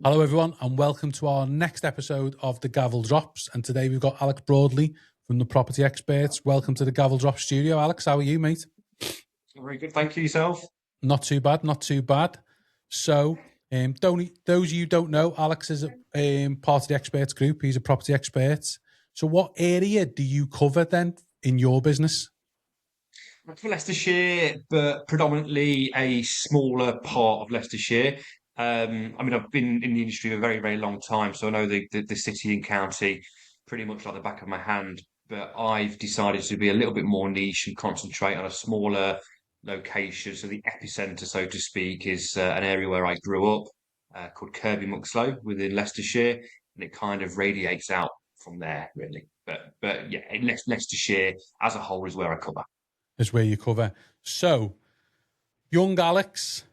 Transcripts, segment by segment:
Hello, everyone, and welcome to our next episode of the Gavel Drops. And today we've got Alex Broadley from the Property Experts. Welcome to the Gavel Drops studio. Alex, how are you, mate? Very good. Thank you, yourself. Not too bad, not too bad. So, those of you who don't know, Alex is a part of the Experts group. He's a property expert. So what area do you cover then in your business? For Leicestershire, but predominantly a smaller part of Leicestershire. I've been in the industry a very, very long time, so I know the city and county pretty much like the back of my hand. But I've decided to be a little bit more niche and concentrate on a smaller location. So the epicenter, so to speak, is an area where I grew up, called Kirby Muxloe within Leicestershire, and it kind of radiates out from there, really. But yeah, Leicestershire as a whole is where I cover. Is where you cover. So, young Alex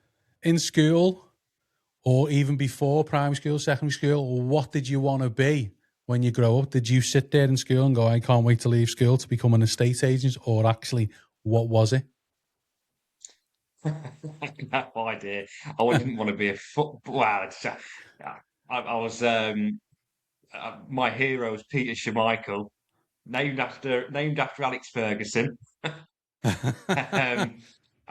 in school, or even before primary school, secondary school, what did you want to be when you grow up? Did you sit there in school and go, I can't wait to leave school to become an estate agent? Or actually, what was it? No idea. I didn't want to be a football. Wow, I was. My hero was Peter Schmeichel, named after Alex Ferguson. Um,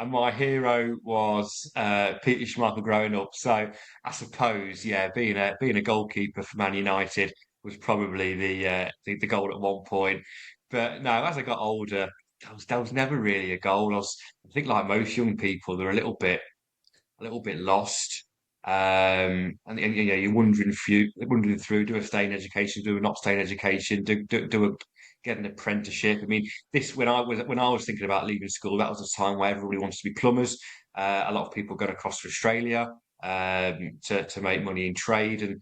and my hero was Peter Schmeichel growing up. So I suppose, yeah, being a goalkeeper for Man United was probably the goal at one point. But no, as I got older, that was never really a goal. I think, like most young people, they're a little bit lost. And you're wondering through, do I stay in education, do I not stay in education, do I get an apprenticeship? I mean, this when I was thinking about leaving school, that was a time where everybody wants to be plumbers. A lot of people got across to Australia to make money in trade, and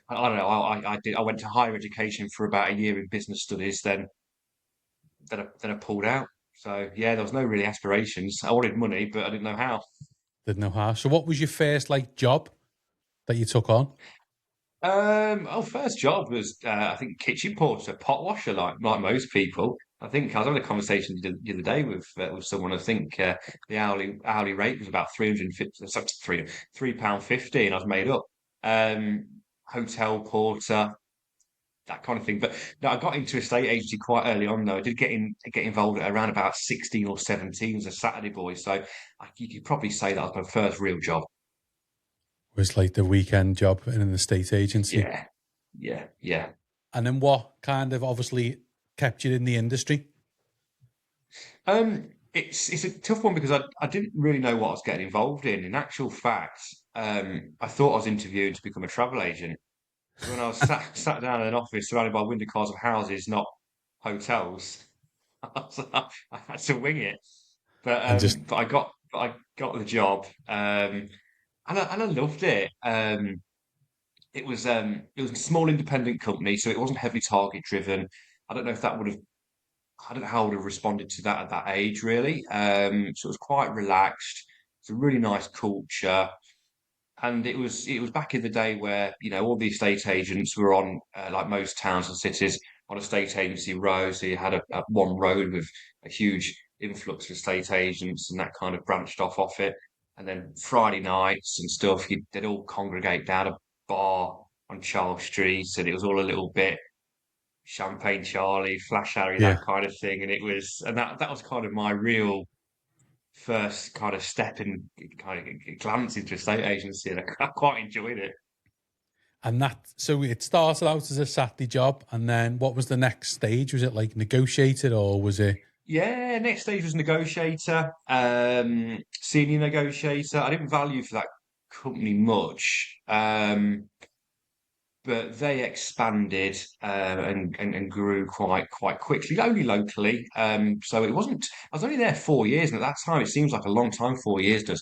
I don't know. I went to higher education for about a year in business studies, then I pulled out. So yeah, there was no really aspirations. I wanted money, but I didn't know how. Didn't know how. So what was your first job that you took on? First job was I think kitchen porter, pot washer, like most people. I think I was having a conversation the other day with someone. I think the hourly rate was about 350, sorry, £3.50, and I was made up. Um, Hotel porter, that kind of thing. But no, I got into estate agency quite early on, though. I did get involved at around about 16 or 17 as a Saturday boy. So you could probably say that was my first real job. Was like the weekend job in an estate agency. Yeah, yeah, yeah. And then what kind of obviously kept you in the industry? It's a tough one because I didn't really know what I was getting involved in. In actual fact, I thought I was interviewing to become a travel agent. So when I was sat down in an office surrounded by window cars of houses, not hotels, I had to wing it. But And just, um, but I got the job, and I loved it. It was a small independent company, so it wasn't heavily target driven. I don't know if that would have I don't know how I would have responded to that at that age, really. So it was quite relaxed. It's a really nice culture, and it was back in the day where all the estate agents were on like most towns and cities on estate agency row. So you had a one road with a huge influx of estate agents, and that kind of branched off it. And then Friday nights and stuff, they'd all congregate down a bar on Charles Street, and it was all a little bit Champagne Charlie, Flash Harry, yeah. that kind of thing. And that was kind of my real first kind of step in kind of glance into estate agency, and I quite enjoyed it. And so it started out as a Saturday job. And then what was the next stage? Was it like negotiated or was it? Yeah, next stage was negotiator, senior negotiator. I didn't value for that company much. But they expanded and grew quite quickly, only locally. So it wasn't. I was only there 4 years, and at that time it seems like a long time. 4 years does,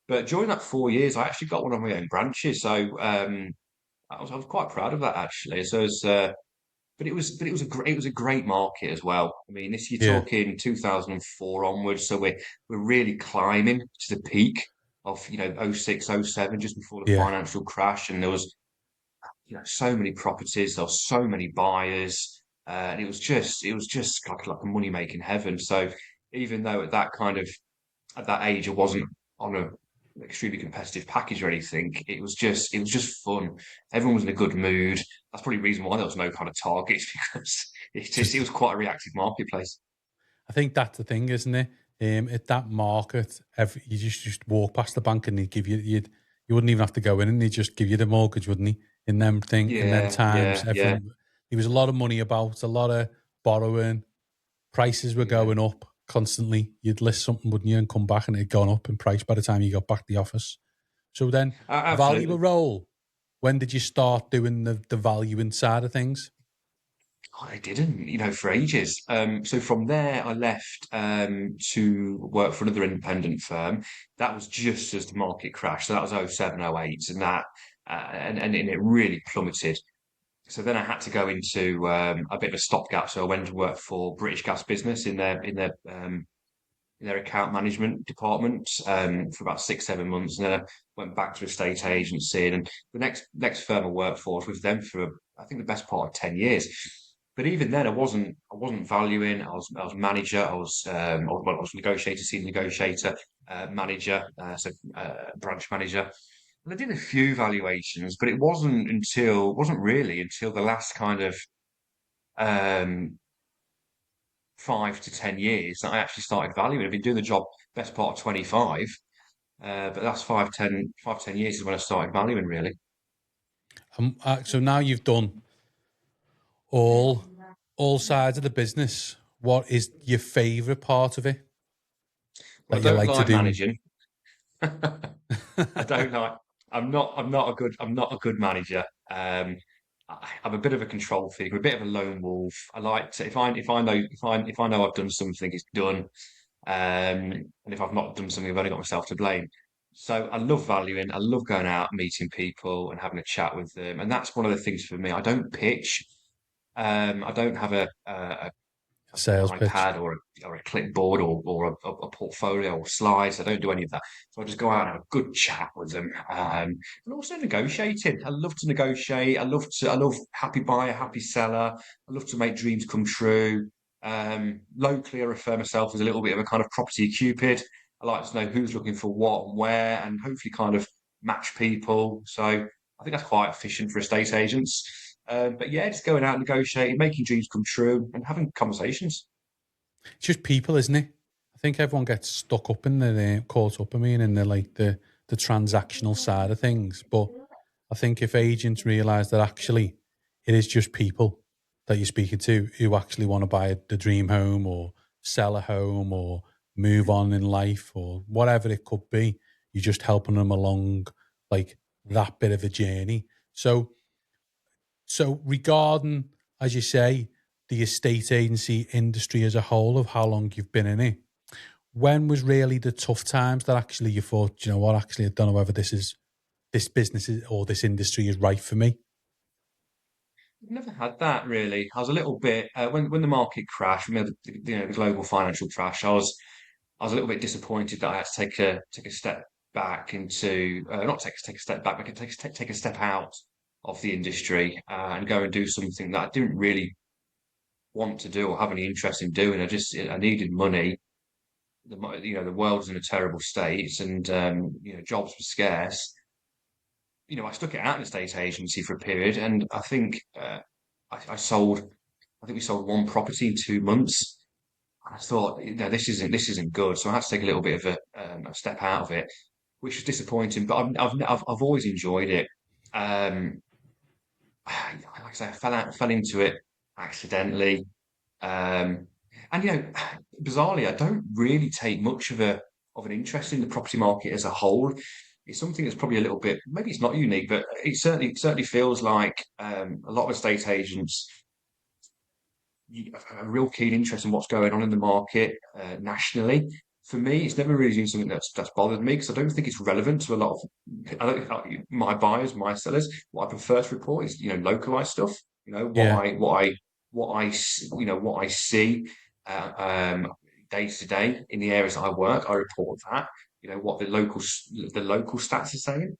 but during that 4 years, I actually got one of my own branches. So I was quite proud of that actually. So but it was a great market as well. I mean, this you're Yeah. talking 2004 onwards, so we're really climbing to the peak of '06, '07, just before the Yeah. financial crash, and there was so many properties, there were so many buyers, and it was just like a money making heaven. So even though at that age I wasn't on a extremely competitive package or anything. It was just fun. Everyone was in a good mood. That's probably the reason why there was no kind of targets because it Just, was quite a reactive marketplace. I think that's the thing, isn't it? At that market, you just walk past the bank and they give you wouldn't even have to go in and they just give you the mortgage, wouldn't he? In them Yeah, times, yeah, yeah, everyone there was a lot of money about, a lot of borrowing, prices were yeah. going up constantly. You'd list something, wouldn't you, and come back and it'd gone up in price by the time you got back to the office. So then, value a Absolutely. role. When did you start doing the valuing side of things? I didn't, for ages. So from there, I left to work for another independent firm. That was just as the market crashed. So that was 07, oh 08, and and it really plummeted. So then I had to go into a bit of a stopgap. So I went to work for British Gas Business in their account management department for about 6, 7 months, and then I went back to a state agency. And the next firm I worked for was with them for I think the best part of 10 years. But even then, I wasn't valuing. I was manager. I was negotiator, senior negotiator, manager, branch manager. And I did a few valuations, but it wasn't really until the last kind of um, 5 to 10 years that I actually started valuing. I've been doing the job best part of 25, but that's 5, 10 years is when I started valuing really. So now you've done all all sides of the business. What is your favourite part of it Well, that I you don't like to like do? managing. I don't like. I'm not a good manager. I'm a bit of a control freak. I'm a bit of a lone wolf. I like to if I know I've done something, it's done. And if I've not done something, I've only got myself to blame. So I love valuing. I love going out, meeting people, and having a chat with them. And that's one of the things for me. I don't pitch. I don't have an Sales pitch. iPad or a clipboard or a portfolio or slides. I don't do any of that. So I just go out and have a good chat with them. And also negotiating. I love to negotiate. I love happy buyer, happy seller. I love to make dreams come true. Locally, I refer myself as a little bit of a kind of property cupid. I like to know who's looking for what and where, and hopefully kind of match people. So I think that's quite efficient for estate agents. But yeah, just going out negotiating, making dreams come true, and having conversations. It's just people, isn't it? I think everyone gets stuck up in caught up. I mean, in the transactional side of things. But I think if agents realise that actually it is just people that you're speaking to who actually want to buy the dream home or sell a home or move on in life or whatever it could be, you're just helping them along like that bit of a journey. So regarding, as you say, the estate agency industry as a whole, of how long you've been in it, when was really the tough times that actually you thought, "Do you know what, actually I don't know whether this business is, or this industry is right for me." I've never had that really. I was a little bit when the market crashed, the global financial crash. I was a little bit disappointed that I had to take a step back into not take a step back, but take a step out of the industry and go and do something that I didn't really want to do or have any interest in doing. I needed money. The world was in a terrible state, and jobs were scarce. I stuck it out in a state agency for a period, and I think I sold. I think we sold one property in 2 months. I thought, this isn't good, so I had to take a little bit of a step out of it, which was disappointing. But I've always enjoyed it. Um, like I say, I fell into it accidentally. Um, and bizarrely, I don't really take much of an interest in the property market as a whole. It's something that's probably a little bit, maybe it's not unique, but it certainly feels like a lot of estate agents have a real keen interest in what's going on in the market nationally. For me, it's never really been something that's bothered me because I don't think it's relevant to a lot of I don't, my buyers, my sellers. What I prefer to report is localized stuff. Yeah. What I see uh, um, day to day in the areas that I work. I report that. What the local stats are saying.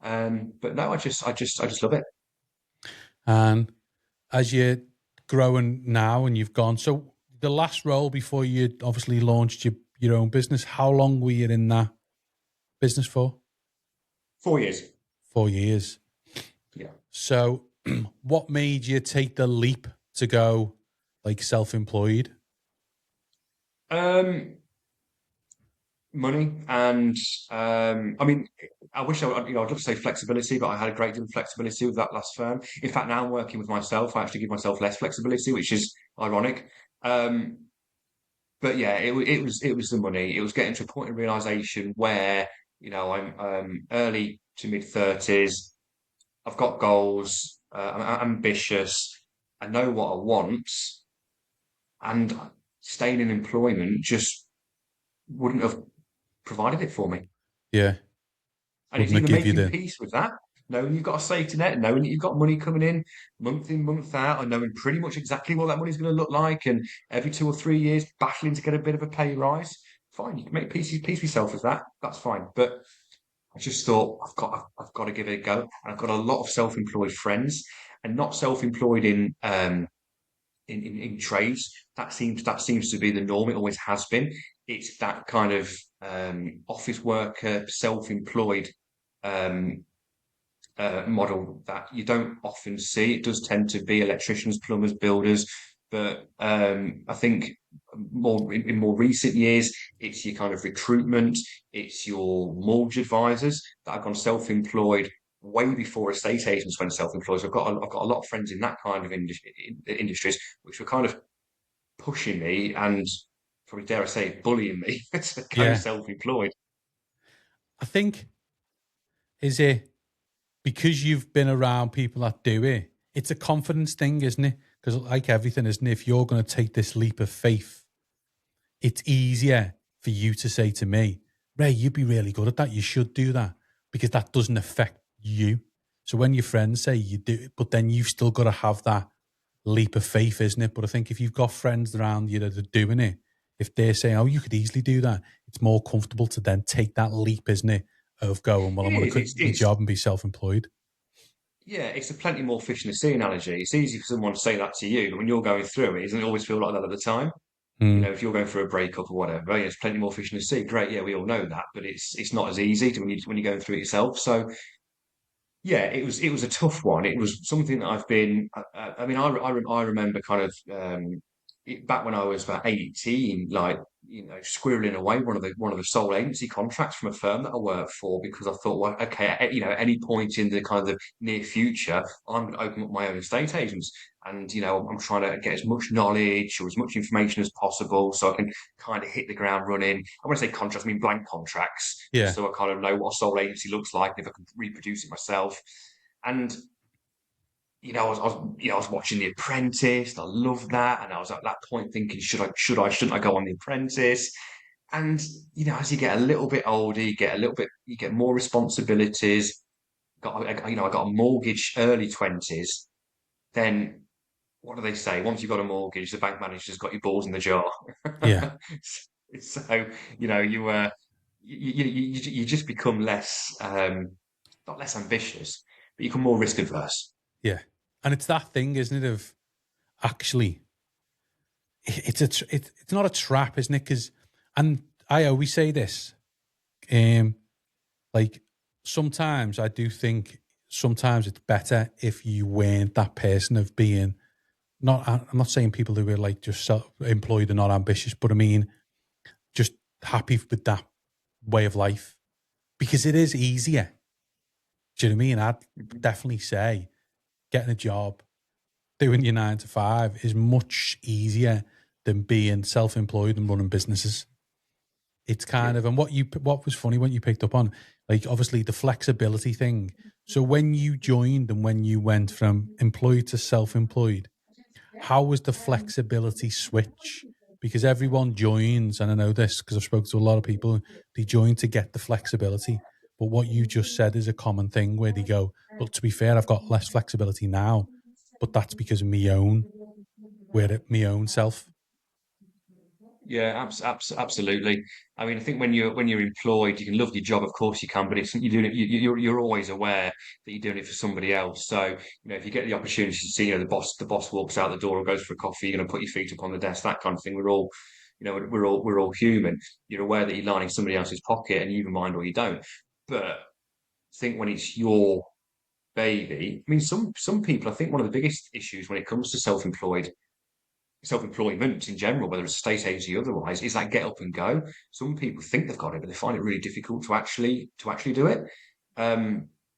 But no, I just love it. And as you're growing now and you've gone, so the last role before you obviously launched your own business, how long were you in that business for? 4 years. 4 years. Yeah. So, what made you take the leap to go like self-employed? Money and I mean, I wish I'd love to say flexibility, but I had a great deal of flexibility with that last firm. In fact, now I'm working with myself. I actually give myself less flexibility, which is ironic. Um, but yeah, it was the money. It was getting to a point of realization where I'm early to mid 30s. I've got goals. I'm ambitious. I know what I want, and staying in employment just wouldn't have provided it for me. Yeah, And it's wouldn't it either give you making the peace with that, knowing you've got a safety net, knowing that you've got money coming in, month out, and knowing pretty much exactly what that money's going to look like, and every 2 or 3 years battling to get a bit of a pay rise. Fine, you can make peace with yourself with that. That's fine. But I just thought I've got to give it a go. And I've got a lot of self-employed friends, and not self-employed in trades. That seems to be the norm. It always has been. It's that kind of office worker, self-employed um, model that you don't often see. It does tend to be electricians, plumbers, builders, but I think in more recent years, it's your kind of recruitment, it's your mortgage advisors that have gone self-employed way before estate agents went self-employed. So I've got a lot of friends in that kind of industries, which were kind of pushing me and probably dare I say bullying me to go yeah. self-employed. I think is it because you've been around people that do it. It's a confidence thing, isn't it? Because like everything, isn't it? If you're going to take this leap of faith, it's easier for you to say to me, Ray, you'd be really good at that. You should do that because that doesn't affect you. So when your friends say you do it, but then you've still got to have that leap of faith, isn't it? But I think if you've got friends around you that are doing it, if they're saying, oh, you could easily do that, it's more comfortable to then take that leap, isn't it? Of going, well, It I'm going to is. quit my job and be self employed. Yeah, it's a plenty more fish in the sea analogy. It's easy for someone to say that to you, but when you're going through it, doesn't it always feel like that at the time? Mm, If you're going through a breakup or whatever, yeah, there's plenty more fish in the sea. Great, yeah, we all know that, but it's not as easy to when you're going through it yourself. So yeah, it was a tough one. It was something that I've been. I mean, I remember kind of back when I was about 18, like squirreling away one of the sole agency contracts from a firm that I worked for because I thought, well, okay, at any point in the kind of near future, I'm going to open up my own estate agents, and I'm trying to get as much knowledge or as much information as possible so I can kind of hit the ground running. I want to say contracts, I mean blank contracts, just yeah, so I kind of know what a sole agency looks like and if I can reproduce it myself. And I was watching The Apprentice. And I loved that, and I was at that point thinking, shouldn't I go on The Apprentice? And as you get a little bit older, you get more responsibilities. I got a mortgage early 20s. Then what do they say? Once you've got a mortgage, the bank manager's got your balls in the jar. yeah, So you just become less, not less ambitious, but you become more risk adverse. yeah. And it's that thing, isn't it? Of actually, it's not a trap, isn't it? Because, and I always say this, um, like sometimes I do think sometimes it's better if you weren't that person of being not. I'm not saying people who are like just self-employed are not ambitious, but I mean just happy with that way of life because it is easier. Do you know what I mean? I'd definitely say getting a job, doing your 9 to 5 is much easier than being self-employed and running businesses. It's Yeah. kind of, and what was funny when you picked up on, like obviously the flexibility thing. So when you joined and when you went from employed to self-employed, how was the flexibility switch? Because everyone joins, and I know this because I've spoken to a lot of people, they join to get the flexibility. But what you just said is a common thing where they go, well, to be fair, I've got less flexibility now, but that's because of me own self. Yeah, absolutely. I mean, I think when you're employed, you can love your job, of course you can, but it's you're doing it. You're always aware that you're doing it for somebody else. So if you get the opportunity to see, the boss walks out the door or goes for a coffee, you're going to put your feet up on the desk, that kind of thing. We're all, we're all human. You're aware that you're lining somebody else's pocket, and you either mind or you don't. But I think when it's your baby, I mean, some people, I think one of the biggest issues when it comes to self-employment in general, whether it's a state agency or otherwise, is that get up and go. Some people think they've got it, but they find it really difficult to actually do it.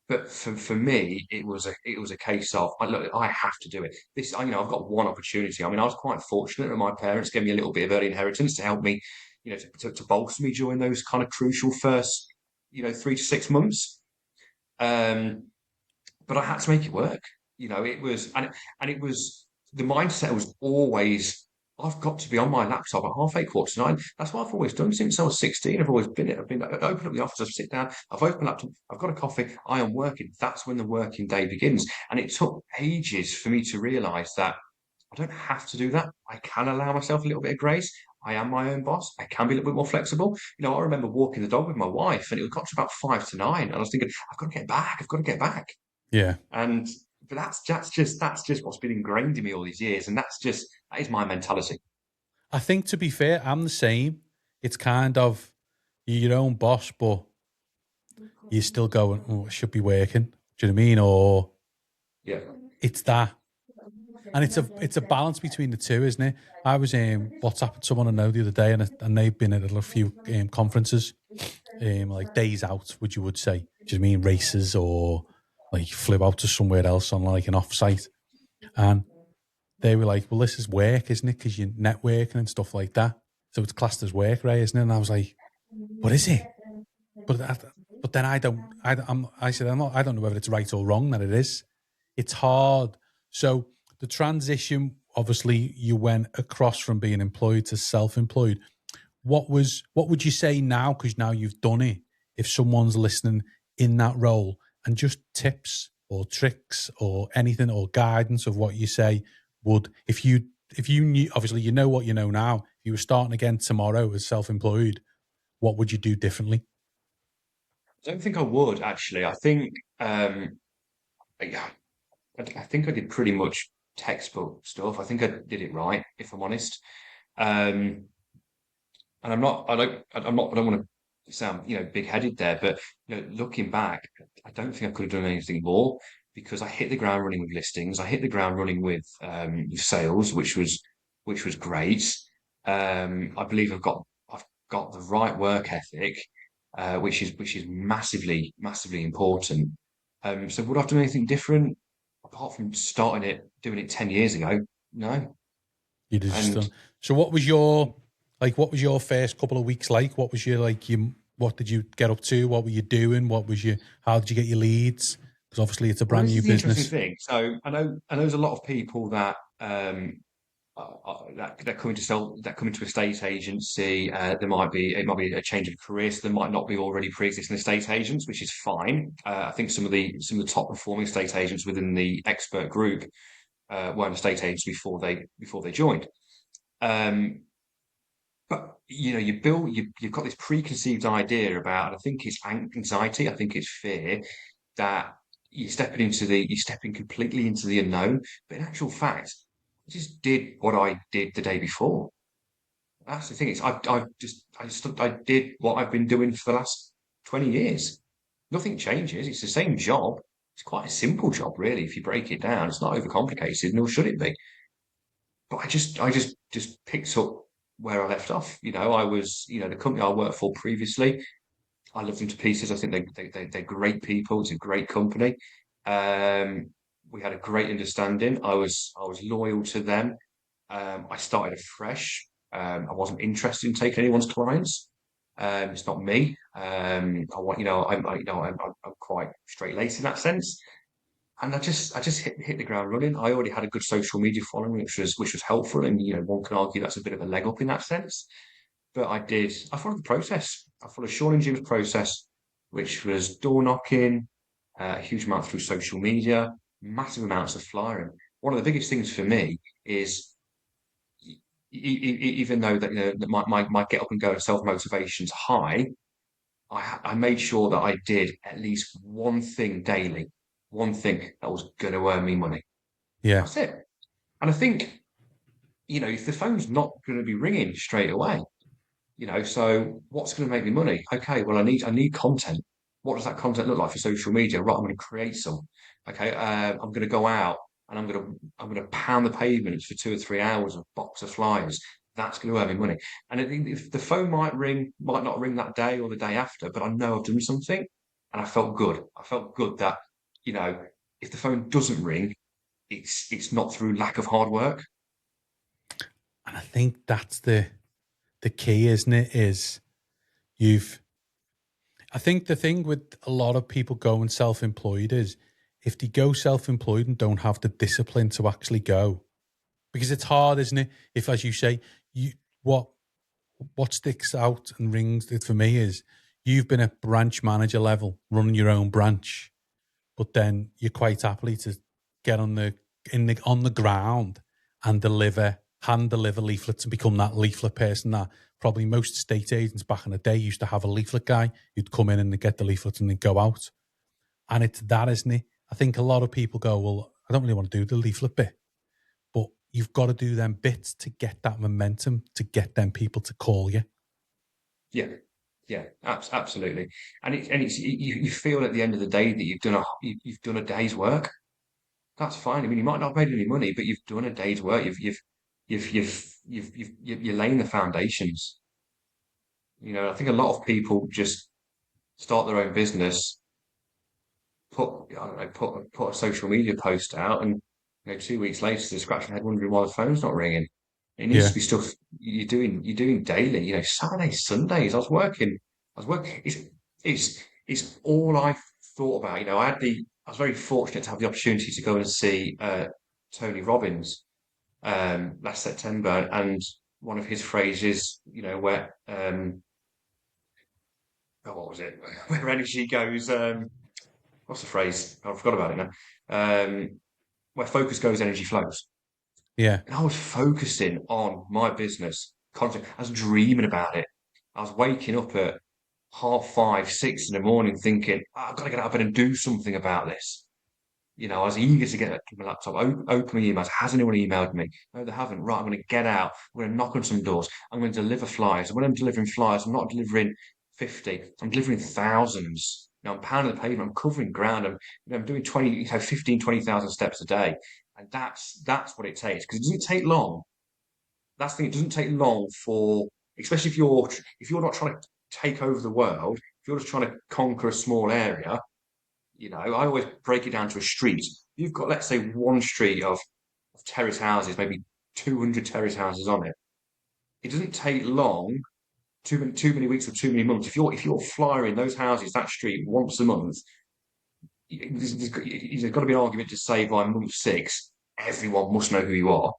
But for me, it was a case of look, I have to do it. I've got one opportunity. I mean, I was quite fortunate that my parents gave me a little bit of early inheritance to help me, to bolster me during those kind of crucial first, 3 to 6 months. Um, but I had to make it work. It was the mindset was always, I've got to be on my laptop at 8:30, quarter to 9. That's what I've always done since I was 16. I've always been it. I've opened up the office, I've sit down, I've opened laptop, I've got a coffee, I am working. That's when the working day begins. And it took ages for me to realize that I don't have to do that. I can allow myself a little bit of grace. I am my own boss. I can be a little bit more flexible. I remember walking the dog with my wife, and it got to about 5 to 9, and I was thinking, I've got to get back. I've got to get back. Yeah. And but that's just what's been ingrained in me all these years, and that is my mentality. I think, to be fair, I'm the same. It's kind of, you're your own boss, but you're still going, oh, I should be working. Do you know what I mean? Or Yeah. it's that. And it's a balance between the two, isn't it? I was WhatsApping someone I know the other day, and they've been at a few conferences, like days out, which you would say. Do you know what I mean? Races, or like flew out to somewhere else on like an off-site. And they were like, well, this is work, isn't it? Because you're networking and stuff like that. So it's classed as work, right? Isn't it? And I was like, what is it? But then I don't, I said, I don't know whether it's right or wrong that it is. It's hard. So the transition, obviously, you went across from being employed to self-employed. What would you say now? Because now you've done it. If someone's listening in that role, and just tips or tricks or anything or guidance of what you say would, if you knew, obviously you know what you know now. If you were starting again tomorrow as self-employed, what would you do differently? I don't think I would actually. I think yeah, I think I did pretty much textbook stuff. I think I did it right, if I'm honest. Um, and I don't want to sound, big headed there, but looking back, I don't think I could have done anything more because I hit the ground running with listings. I hit the ground running with sales, which was great. I believe I've got the right work ethic, which is massively important. So would I have done anything different apart from doing it 10 years ago? No. You'd have just And done. So what was your first couple of weeks like? What was your what did you get up to? What were you doing? How did you get your leads? Because obviously it's a Well, brand this new is the interesting business. thing. So I know there's a lot of people that come into a state agency. It might be a change of career, so they might not be already pre-existing estate agents, which is fine. I think some of the top performing estate agents within the expert group weren't estate agents before they joined. Um, but you've got this preconceived idea about, and I think it's anxiety, I think it's fear that you're stepping completely into the unknown. But in actual fact, I just did what I did the day before. That's the thing. I did what I've been doing for the last 20 years. Nothing changes. It's the same job. It's quite a simple job, really, if you break it down. It's not overcomplicated, nor should it be. But I just picked up where I left off. The company I worked for previously, I love them to pieces. I think they're great people. It's a great company. Um, we had a great understanding. I was loyal to them. I started afresh. I wasn't interested in taking anyone's clients. It's not me. I want, I'm quite straight laced in that sense. And I just hit the ground running. I already had a good social media following, which was helpful, and one can argue that's a bit of a leg up in that sense. But I followed the process. I followed Sean and Jim's process, which was door knocking, a huge amount through social media, massive amounts of flyering. One of the biggest things for me is even though that my get up and go and self motivation's high, I made sure that I did at least one thing daily, one thing that was going to earn me money. Yeah. That's it. And I think if the phone's not going to be ringing straight away, so what's going to make me money? Okay, well, I need content. What does that content look like for social media? Right, I'm going to create some. Okay, I'm going to go out and I'm going to pound the pavements for 2 or 3 hours of box of flyers. That's going to earn me money. And I think if the phone might not ring that day or the day after, but I know I've done something, and I felt good. I felt good that you know if the phone doesn't ring, it's not through lack of hard work. And I think that's the key, isn't it? Is you've I think the thing with a lot of people going self-employed is if they go self-employed and don't have the discipline to actually go, because it's hard, isn't it? If, as you say, you what what sticks out and rings it for me is you've been at branch manager level, running your own branch, but then you're quite happily to get on the ground and hand deliver leaflets and become that leaflet person that probably most estate agents back in the day used to have a leaflet guy who'd come in and get the leaflets and then go out. And it's that, isn't it? I think a lot of people go, well, I don't really want to do the leaflet bit, but you've got to do them bits to get that momentum, to get them people to call you. Yeah, yeah, absolutely. And it's you feel at the end of the day that you've done a day's work. That's fine. I mean, you might not have made any money, but you've done a day's work. You're laying the foundations. I think a lot of people just start their own business, I don't know, put a social media post out, and 2 weeks later they're scratching their head wondering why the phone's not ringing. It needs to Yeah. be stuff you're doing daily. Saturdays, Sundays. I was working. It's all I thought about. I was very fortunate to have the opportunity to go and see Tony Robbins last September, and one of his phrases, where what was it? Where energy goes. What's the phrase? I forgot about it now. Where focus goes, energy flows. Yeah. And I was focusing on my business content. I was dreaming about it. I was waking up at 5:30, 6 in the morning thinking, I've got to get out of bed and do something about this. I was eager to get to my laptop, open my emails. Has anyone emailed me? No, they haven't. Right, I'm going to get out. I'm going to knock on some doors. I'm going to deliver flyers. And when I'm delivering flyers, I'm not delivering 50. I'm delivering thousands. I'm pounding the pavement. I'm covering ground. I'm doing 15, 20,000 steps a day. And that's what it takes. Because it doesn't take long. That's the thing. It doesn't take long especially if you're not trying to take over the world, if you're just trying to conquer a small area, I always break it down to a street. You've got, let's say, one street of terrace houses, maybe 200 terrace houses on it. It doesn't take long, too many weeks or too many months. If you're flyering those houses, that street once a month, there's got to be an argument to say by month 6, everyone must know who you are.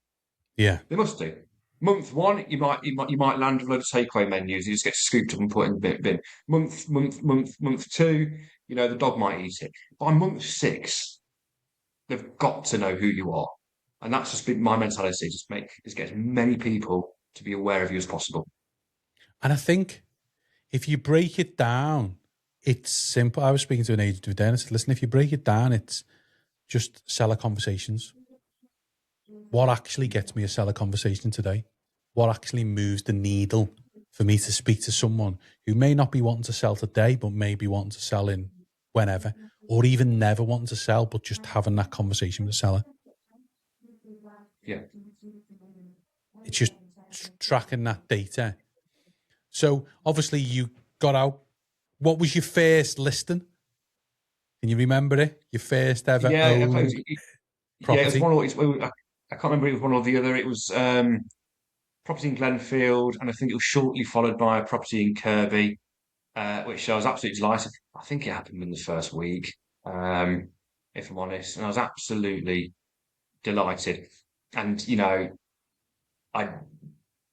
Yeah. They must do. Month 1, you might land a load of takeaway menus. You just get scooped up and put in the bin. Month 2, the dog might eat it. By month 6, they've got to know who you are, and that's just been my mentality. Just get as many people to be aware of you as possible. And I think if you break it down, it's simple. I was speaking to an agent today and I said, listen, if you break it down, it's just seller conversations. What actually gets me a seller conversation today? What actually moves the needle for me to speak to someone who may not be wanting to sell today, but may be wanting to sell in whenever, or even never wanting to sell, but just having that conversation with the seller? Yeah. It's just tracking that data. So obviously you got out. What was your first listing? Can you remember it? Your first ever Yeah, owned it was property? I can't remember, it was one or the other. It was property in Glenfield, and I think it was shortly followed by a property in Kirby, which I was absolutely delighted. I think it happened in the first week, if I'm honest, and I was absolutely delighted. And I I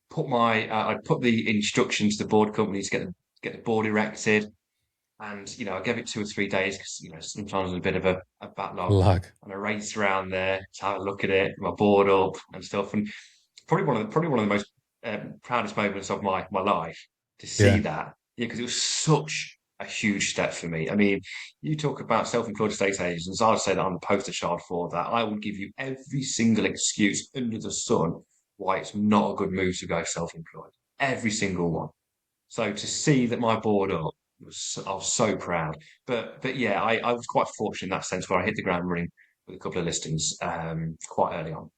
put the instructions to the board company to get the board erected, and I gave it 2 or 3 days because sometimes there's a bit of a backlog, Lag. and I raced around there to have a look at it, my board up and stuff, and probably one of the most proudest moments of my life to see Yeah. that, yeah, because it was such a huge step for me. I mean, you talk about self-employed estate agents, I would say that I'm the poster child for that. I will give you every single excuse under the sun why it's not a good move to go self-employed. Every single one. So to see that my board up I was so proud. But yeah, I was quite fortunate in that sense where I hit the ground running with a couple of listings quite early on.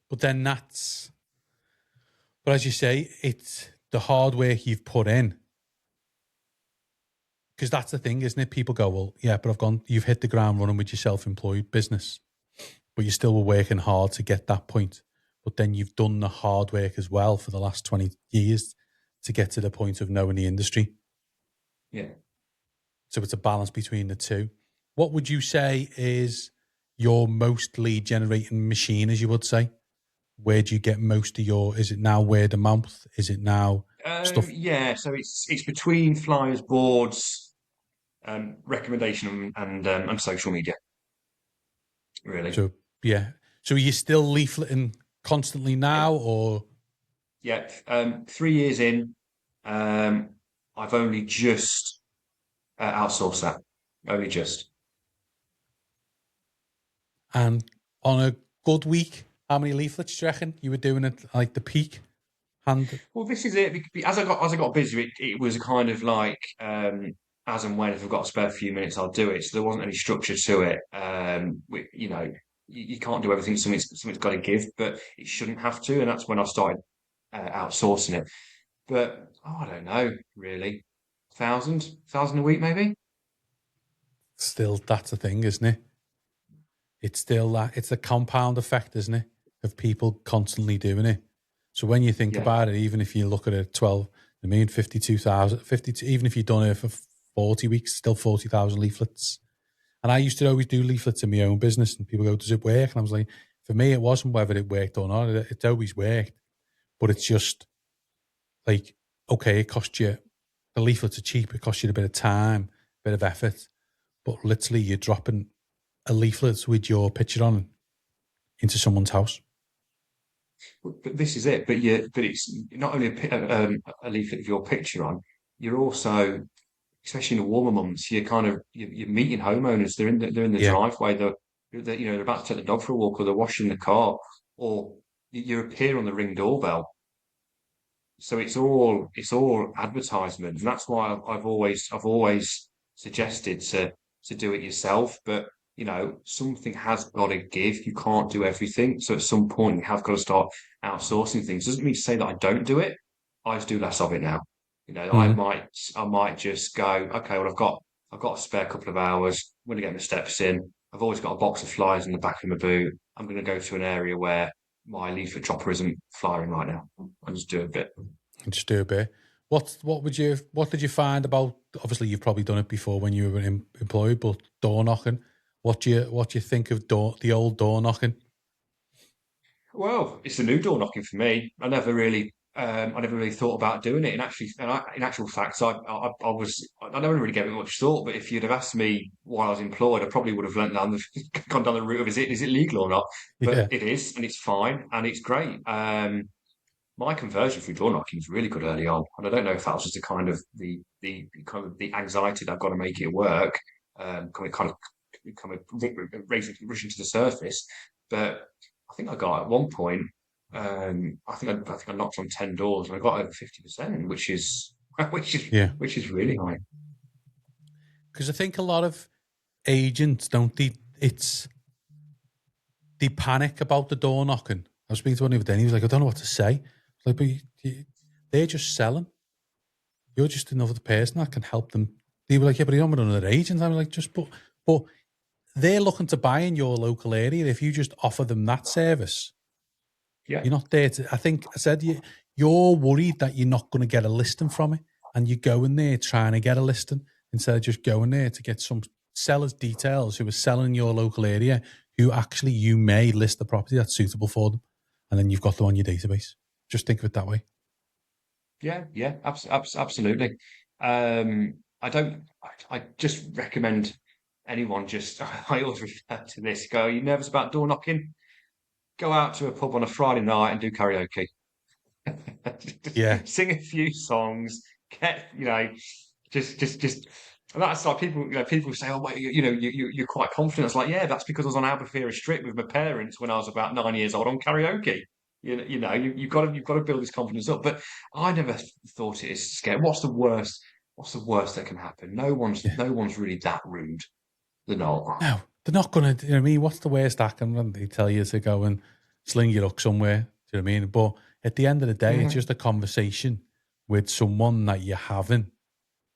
But then but as you say, it's the hard work you've put in. Because that's the thing, isn't it? People go, well, yeah, but you've hit the ground running with your self-employed business, but you still were working hard to get that point. But then you've done the hard work as well for the last 20 years to get to the point of knowing the industry. Yeah. So it's a balance between the two. What would you say is your most lead generating machine, as you would say? Where do you get most of is it now word of mouth? Is it now stuff? Yeah, so it's between flyers, boards, recommendation and social media, really. So, yeah. So are you still leafleting constantly Yeah. now, or? Yeah. 3 years in, I've only just outsourced that. Only just. And on a good week, how many leaflets do you reckon you were doing at like the peak? Well, this is it. As I got busier, it was kind of like as and when if I've got a spare few minutes, I'll do it. So there wasn't any structure to it. You can't do everything. Something's got to give, but it shouldn't have to. And that's when I started outsourcing it. But I don't know, really, thousand a week, maybe. Still, that's a thing, isn't it? It's still it's a compound effect, isn't it? Of people constantly doing it. So when you think Yeah, about it, even if you look at it, 12, I mean, 52,000, 52, even if you've done it for 40 weeks, still 40,000 leaflets. And I used to always do leaflets in my own business, and people go, does it work? And I was like, for me, it wasn't whether it worked or not. It's always worked. But it's just like, okay, it costs you, the leaflets are cheap. It costs you a bit of time, a bit of effort. But literally, you're dropping a leaflet with your picture on into someone's house. but this is it. But it's not only a leaflet with your picture on. You're also especially in the warmer months, you're meeting homeowners. They're in the Yeah. driveway. They're about to take the dog for a walk, or they're washing the car, or you appear on the Ring doorbell. So it's all advertisement, and that's why I've always suggested to do it yourself. But something has got to give. You can't do everything. So at some point, you have got to start outsourcing things. Doesn't mean to say that I don't do it. I just do less of it now. I Mm-hmm. might just go, okay, well, I've got a spare couple of hours. I'm going to get my steps in. I've always got a box of flyers in the back of my boot. I'm going to go to an area where my leaflet dropper isn't flying right now. I'll just do a bit. Just do a bit. What did you find about? Obviously, you've probably done it before when you were employed, but door knocking. What do you think of the old door knocking? Well, it's the new door knocking for me. I never really thought about doing it. In actual fact, I never really gave it much thought. But if you'd have asked me while I was employed, I probably would have gone down the route of is it legal or not? Yeah. But it is, and it's fine, and it's great. My conversion through door knocking was really good early on, and I don't know if that was just a kind of the anxiety that I've got to make it work, kind of rushing to the surface. But I think I got at one point. I think I knocked on 10 doors and I got over 50%, which is which is Yeah. which is really high. Because I think a lot of agents don't. They panic about the door knocking. I was speaking to one the other day, and he was like, "I don't know what to say." I was like, but they're just selling. You're just another person that can help them. They were like, "Yeah, but you don't want another agent." I was like, but they're looking to buy in your local area. If you just offer them that service, Yeah. you're not there to. I think I said you're worried that you're not going to get a listing from it, and you're going there trying to get a listing instead of just going there to get some sellers' details who are selling in your local area, who actually you may list the property that's suitable for them, and then you've got them on your database. Just think of it that way. Yeah, yeah, absolutely. I don't. I just recommend anyone. Just I always refer to this. Go. Are you nervous about door knocking? Go out to a pub on a Friday night and do karaoke. Yeah, Just sing a few songs. Just. And that's like people. People say, "Oh, wait, you're quite confident." It's like, yeah, that's because I was on Albufeira Strip with my parents when I was about 9 years old on karaoke. You've got to build this confidence up. But I never thought it is scary. What's the worst? What's the worst that can happen? Yeah. No one's really that rude. They're not. No, they're not going to. You know what I mean? What's the worst that can when they tell you to go and sling your luck somewhere? Do you know what I mean? But at the end of the day, it's Mhm. just a conversation with someone that you're having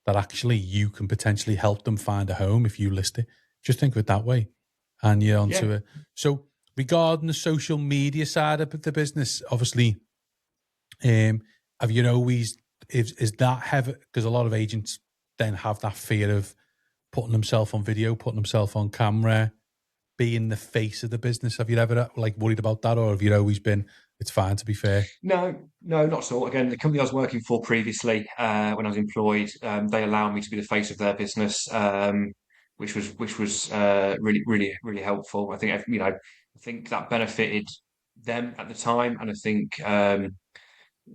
that actually you can potentially help them find a home if you list it. Just think of it that way, and you're onto Yeah. it. So regarding the social media side of the business, obviously, have you always is that heavy? Because a lot of agents then have that fear of putting themselves on video, putting themselves on camera, being the face of the business. Have you ever like worried about that, or have you always been? It's fine to be fair. No, no, not so. Again, the company I was working for previously, when I was employed, they allowed me to be the face of their business, which was really helpful. I think I think that benefited them at the time, and I think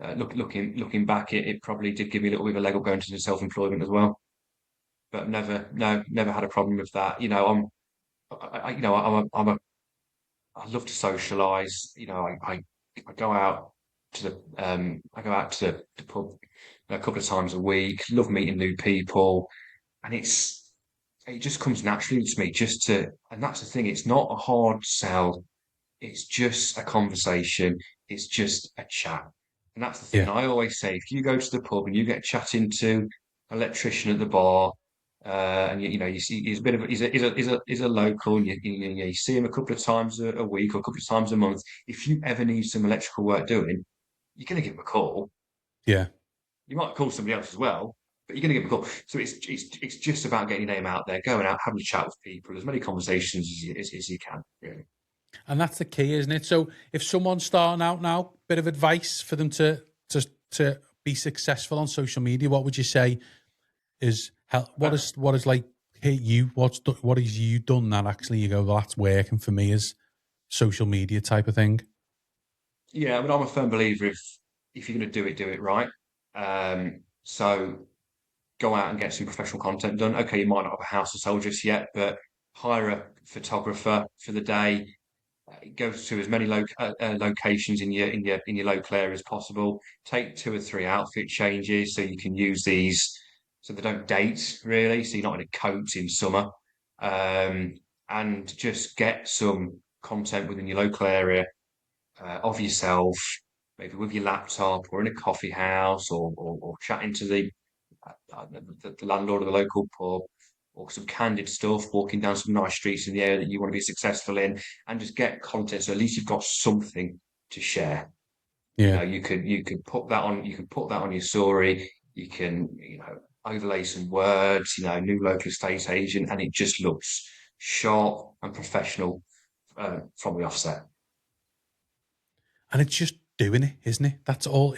looking back, it probably did give me a little bit of a leg up going into self-employment as well. But never had a problem with that. I'm a I love to socialise. I go out I go out to the pub a couple of times a week. Love meeting new people, and it just comes naturally to me just to. And that's the thing. It's not a hard sell. It's just a conversation. It's just a chat. And that's the thing. Yeah, And I always say, if you go to the pub and you get chatting to an electrician at the bar, and you see he's a bit of he's a local, and you see him a couple of times a week or a couple of times a month. If you ever need some electrical work doing, you're going to give him a call. yeah. You might call somebody else as well, but you're going to give them a call. So it's just about getting your name out there, going out, having a chat with people, as many conversations as you can. Really. And that's the key, isn't it? So if someone's starting out now, bit of advice for them to be successful on social media, what would you say is what is like hit you? What has you done that actually you go, well, that's working for me as social media type of thing? Yeah, I mean, I'm a firm believer if you're going to do it right. So go out and get some professional content done. Okay, you might not have a house to sell just yet, but hire a photographer for the day. Go to as many locations in your local area as possible. Take 2 or 3 outfit changes so you can use these so they don't date really. So you're not in a coat in summer, um, and just get some content within your local area of yourself, maybe with your laptop or in a coffee house or chatting to the landlord of the local pub or some candid stuff, walking down some nice streets in the area that you want to be successful in, and just get content. So at least you've got something to share. Yeah. You could put that on your story. You can overlay some words. New local estate agent, and it just looks sharp and professional from the offset. And it's just doing it, isn't it? That's all.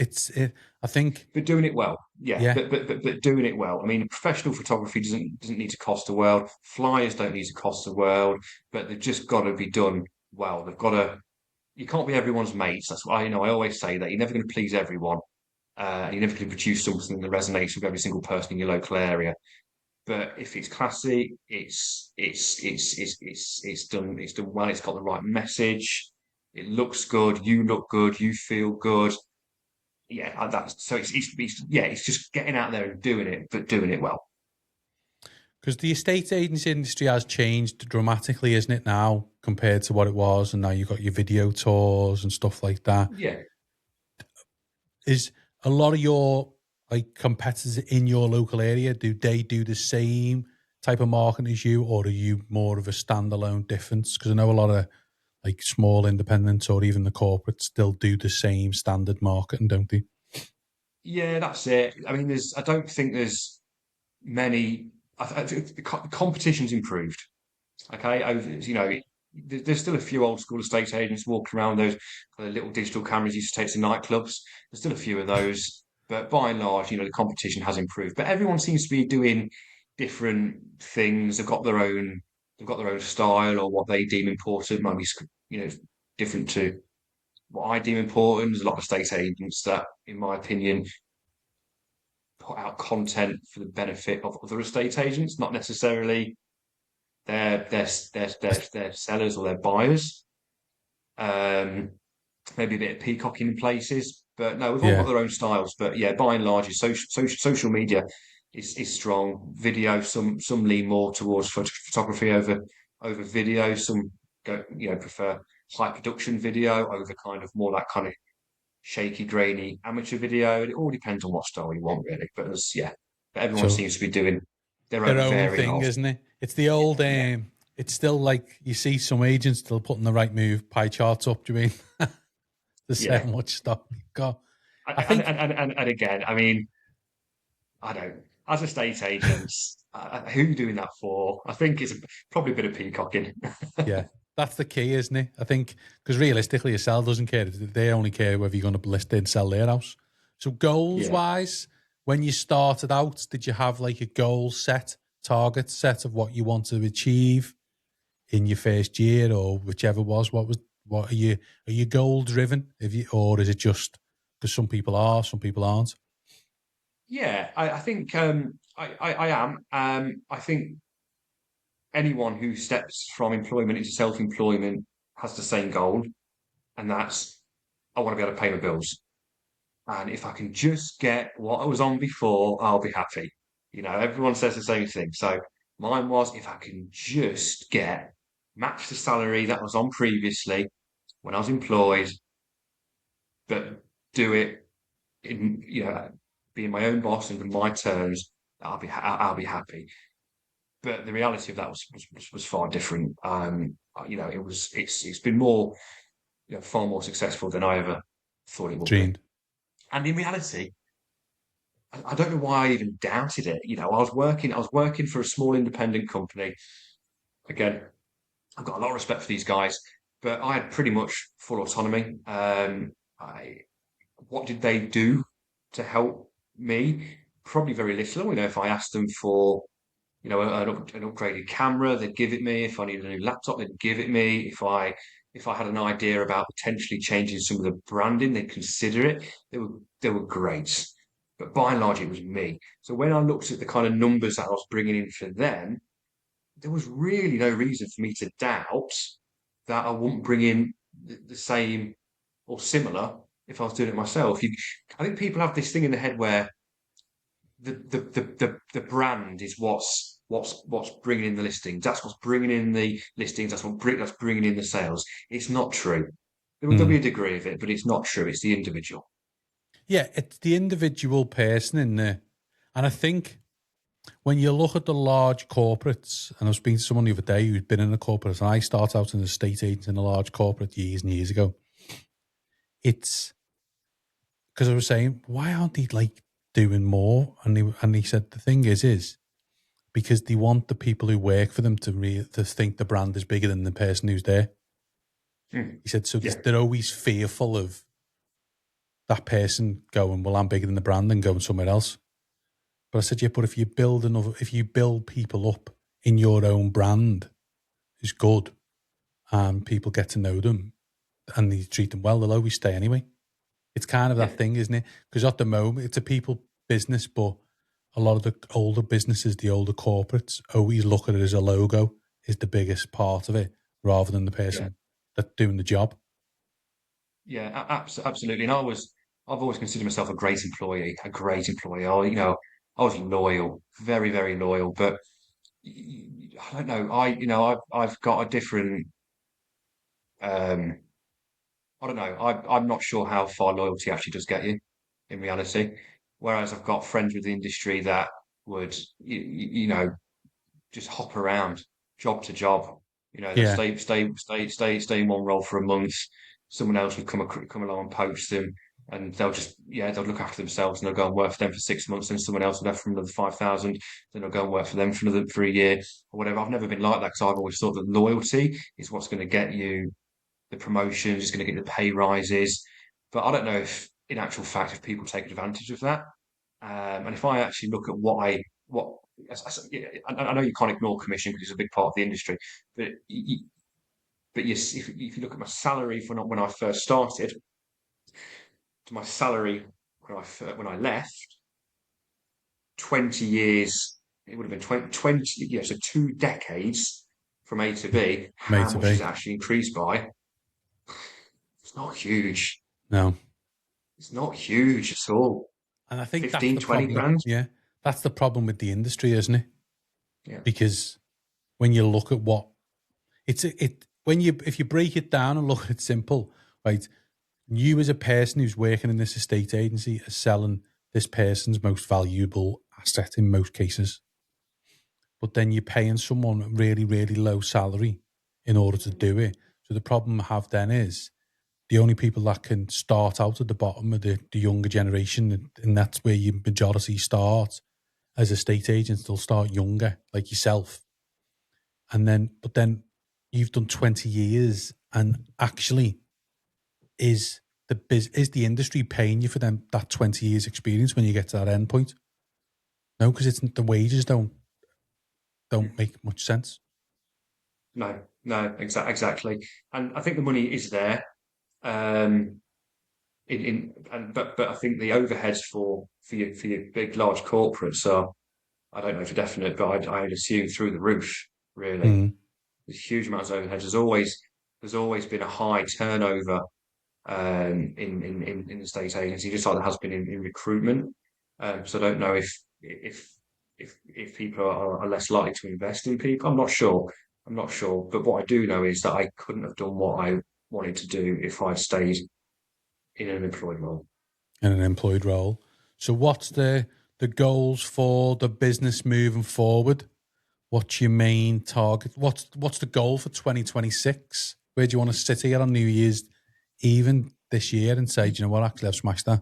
I think, But doing it well, yeah. yeah, But doing it well. I mean, professional photography doesn't need to cost the world. Flyers don't need to cost the world, but they've just got to be done well. They've got to. You can't be everyone's mates. That's why I always say that you're never going to please everyone. You're never going to produce something that resonates with every single person in your local area. But if it's classy, it's done well. It's got the right message. It looks good. You look good. You feel good. Yeah, that's so it's just getting out there and doing it, but doing it well. because the estate agency industry has changed dramatically, isn't it now, compared to what it was? And now you've got your video tours and stuff like that. Yeah, Is a lot of your like competitors in your local area, do they do the same type of marketing as you, or are you more of a standalone difference? Because I know a lot of like small independents or even the corporates still do the same standard marketing, don't they? yeah, that's it. I mean, I don't think there's many. I think the competition's improved. Okay, there's still a few old school estate agents walking around those kind of little digital cameras you used to take to nightclubs. There's still a few of those, but by and large, the competition has improved. But everyone seems to be doing different things. They've got their own style or what they deem important. Might be, different to what I deem important. There's a lot of estate agents that, in my opinion, put out content for the benefit of other estate agents, not necessarily their sellers or their buyers. Um, maybe a bit of peacocking in places. But no, we've all got Yeah. their own styles. But yeah, by and large, is social media is strong. Video, some lean more towards photography over video. Some go, prefer high production video over kind of more that kind of shaky, grainy amateur video. It all depends on what style you want, really. But but everyone So seems to be doing their their own own variant thing, of isn't it? It's the old. yeah, It's still like you see some agents still putting the right move pie charts up. Do you mean there's so yeah. much stuff you've got? I And, think, and again, I mean, I don't. As estate agents, who are you doing that for? I think it's probably a bit of peacocking. yeah, that's the key, isn't it? I think because realistically, a seller doesn't care. They only care whether you're going to list it and sell their house. So goals Yeah. wise, when you started out, did you have like a goal set, target set of what you want to achieve in your first year or whichever was? What are you goal driven? Or is it just because some people are, some people aren't? Yeah, I think I am. I think anyone who steps from employment into self-employment has the same goal, and that's I want to be able to pay my bills. And if I can just get what I was on before, I'll be happy. Everyone says the same thing. So mine was if I can just get match the salary that I was on previously when I was employed, but do it in being my own boss and with my terms, I'll be happy. But the reality of that was far different. It's been more far more successful than I ever thought it would be. Dreamed. And in reality, I don't know why I even doubted it. I was working for a small independent company. Again, I've got a lot of respect for these guys, but I had pretty much full autonomy. What did they do to help me? Probably very little. If I asked them for, an upgraded camera, they'd give it me. If I needed a new laptop, they'd give it me. If I had an idea about potentially changing some of the branding, they'd consider it. They were great. But by and large, it was me. So when I looked at the kind of numbers that I was bringing in for them, there was really no reason for me to doubt that I wouldn't bring in the same or similar if I was doing it myself. I think people have this thing in the head where the brand is what's bringing in the listings. That's what's bringing in the listings. That's bringing in the sales. It's not true. There'll be Mm. a degree of it, but it's not true. It's the individual. Yeah, it's the individual person in there. And I think when you look at the large corporates, and I was speaking to someone the other day who'd been in a corporate, and I started out in a estate agent in a large corporate years and years ago. It's because I was saying, why aren't they like doing more? And he said the thing is because they want the people who work for them to think the brand is bigger than the person who's there. Hmm. He said so Yeah, they're always fearful of that person going, well, I'm bigger than the brand and going somewhere else. But I said, yeah, but if you build people up in your own brand is good and people get to know them and you treat them well, they'll always stay anyway. It's kind of yeah, that thing, isn't it? Because at the moment, it's a people business, but a lot of the older businesses, the older corporates, always look at it as a logo is the biggest part of it rather than the yeah, person that's doing the job. yeah. Absolutely. And I've always considered myself a great employee, a great employee. I was loyal, very, very loyal. But I don't know. I've got a different. Um, I don't know. I'm not sure how far loyalty actually does get you in reality. Whereas I've got friends with the industry that would, just hop around job to job. They'll Yeah, stay in one role for a month. Someone else would come along and poach them, and they'll look after themselves and they'll go and work for them for 6 months. And someone else will have for another 5,000. Then they'll go and work for them for a year or whatever. I've never been like that because I've always thought that loyalty is what's going to get you the promotions, it's going to get the pay rises. But I don't know if, in actual fact, if people take advantage of that. And if I actually look at what I know you can't ignore commission because it's a big part of the industry, but yes, if you look at my salary when I first started to my salary when I left, 20 years, it would have been 20 yeah, so 2 decades from A to B. made How to much has be. it actually increased by? It's not huge. No. It's not huge at all. And I think that's 15, the 20 problem. grand. Yeah. That's the problem with the industry, isn't it? Yeah. Because when you look at what when you if you break it down and look at it simple, right? You as a person who's working in this estate agency are selling this person's most valuable asset in most cases. But then you're paying someone a really, really low salary in order to do it. So the problem I have then is the only people that can start out at the bottom are the younger generation, and that's where your majority start as estate agents. They'll start younger, like yourself, and then you've done 20 years, and actually, is is the industry paying you for them that 20 years experience when you get to that end point? No, because it's the wages don't make much sense. No, no, exactly. And I think the money is there. Um, but I think the overheads for your big large corporates are, I don't know for definite, but I'd assume through the roof. Really, Mm. there's huge amounts of overheads. There's always been a high turnover in the state agency, just like there has been in recruitment. So I don't know if if people are less likely to invest in people. I'm not sure. I'm not sure. But what I do know is that I couldn't have done what I wanted to do if I'd stayed in an employed role. In an employed role. So what's the goals for the business moving forward? What's your main target? What's the goal for 2026? Where do you want to sit here on New Year's even this year and say, do you know what, actually I've smashed that?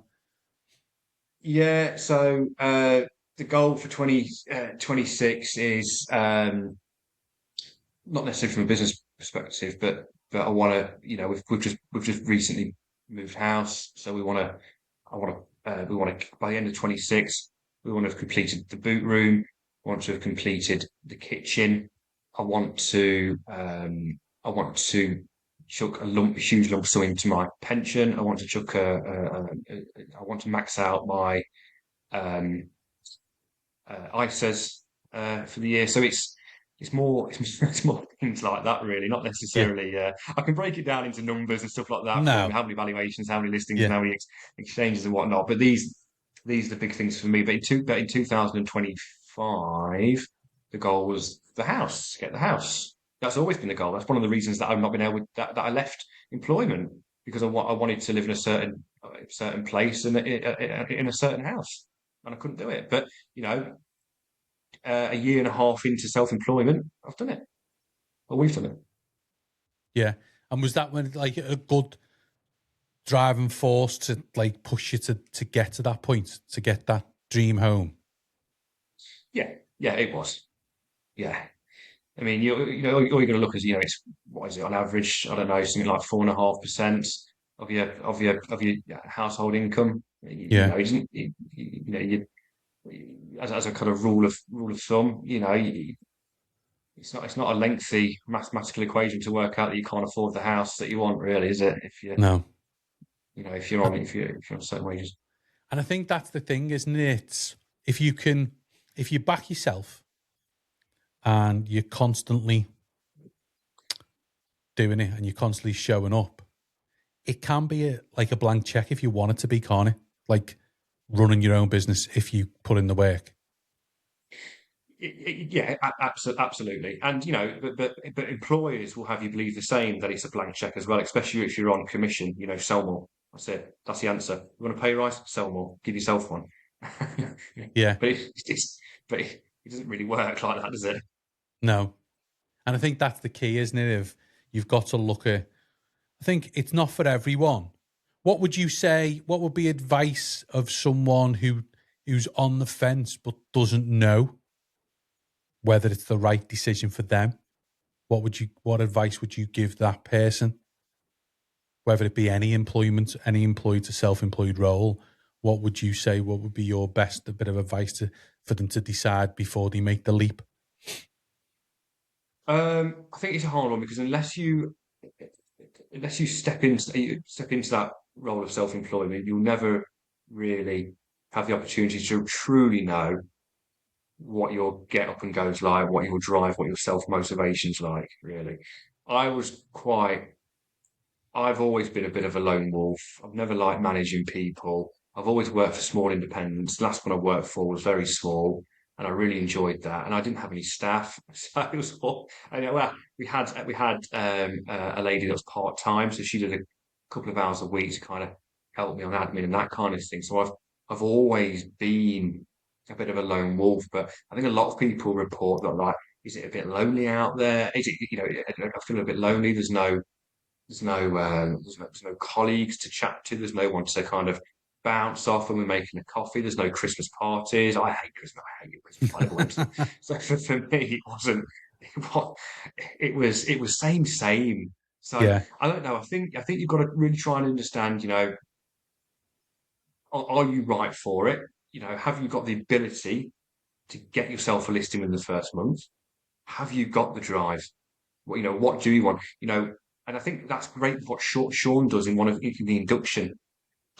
Yeah, so the goal for 2026 is not necessarily from a business perspective, but I want to, we've just recently moved house, so we want to by the end of 26, we want to have completed the boot room, want to have completed the kitchen. I want to chuck a huge lump sum into my pension. I want to chuck I want to max out my um, ISAs for the year. So it's more it's more things like that really, not Yeah. necessarily. I can break it down into numbers and stuff like that for me. No. How many valuations, how many listings, and Yeah. how many exchanges and whatnot. But these are the big things for me. But in 2025, the goal was the house. Get the house. That's always been the goal. That's one of the reasons that I've not been able that I left employment because I wanted to live in a certain place and in a certain house, and I couldn't do it. But a year and a half into self-employment, I've done it. Well, we've done it. Yeah. And was that when like a good driving force to like push you to get to that point, to get that dream home? Yeah, yeah, it was. Yeah. I mean, all you're going to look is, it's what is it on average? I don't know, something like 4.5% of your household income. Yeah. As a kind of rule of thumb, it's not a lengthy mathematical equation to work out that you can't afford the house that you want, really, is it? No. If you're on certain wages. And I think that's the thing, isn't it? If you can, if you back yourself and you're constantly doing it and you're constantly showing up, it can be like a blank check if you want it to be, can't it? Like running your own business if you put in the work. Yeah, absolutely. And but employers will have you believe the same that it's a blank check as well, especially if you're on commission. Sell more. That's it. That's the answer. You want a pay rise? Sell more. Give yourself one. Yeah. But it doesn't really work like that, does it? No. And I think that's the key, isn't it? If you've got to look at, I think it's not for everyone. What would you say? What would be advice of someone who's on the fence but doesn't know whether it's the right decision for them? What advice would you give that person? Whether it be any employment, any employed to self-employed role, what would you say? What would be your best bit of advice for them to decide before they make the leap? I think it's a hard one because unless you step into that role of self-employment, you'll never really have the opportunity to truly know what your get up and goes like, what your drive, what your self motivation's like, really. I was quite, I've always been a bit of a lone wolf. I've never liked managing people. I've always worked for small independents. The last one I worked for was very small, and I really enjoyed that. And I didn't have any staff, so it was all. I know, well, we had a lady that was part time, so she did a couple of hours a week to kind of help me on admin and that kind of thing. So I've always been a bit of a lone wolf, but I think a lot of people report that like, is it a bit lonely out there? Is it, I feel a bit lonely. There's no colleagues to chat to. There's no one to kind of bounce off when we're making a coffee. There's no Christmas parties. I hate Christmas. I hate Christmas. I never went to them. So for me, it wasn't. It was same same. So Yeah. I don't know. I think you've got to really try and understand. Are you right for it? Have you got the ability to get yourself a listing in the first month? Have you got the drive? What do you want? And I think that's great. What Sean does in the induction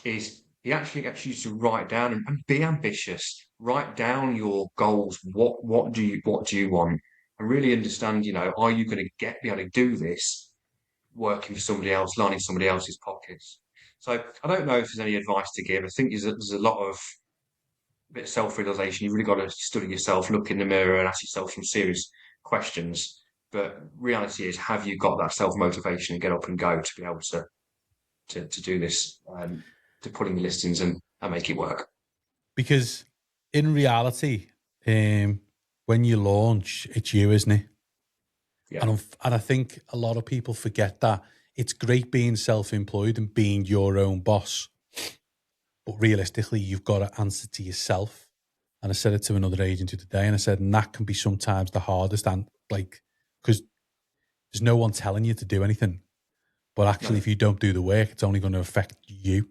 is he actually gets you to write down and be ambitious. Write down your goals. What do you want? And really understand. Are you going to be able to do this working for somebody else, lining somebody else's pockets? So I don't know if there's any advice to give. I think there's a lot of bit of self-realization. You've really got to study yourself, look in the mirror, and ask yourself some serious questions. But reality is, have you got that self-motivation and get up and go to be able to do this, to put in the listings and make it work? Because in reality, when you launch, it's you, isn't it? Yeah, And I think a lot of people forget that it's great being self-employed and being your own boss, but realistically, you've got to answer to yourself. And I said it to another agent today, and I said, and that can be sometimes the hardest, and like, because there's no one telling you to do anything. But actually, no, if you don't do the work, it's only going to affect you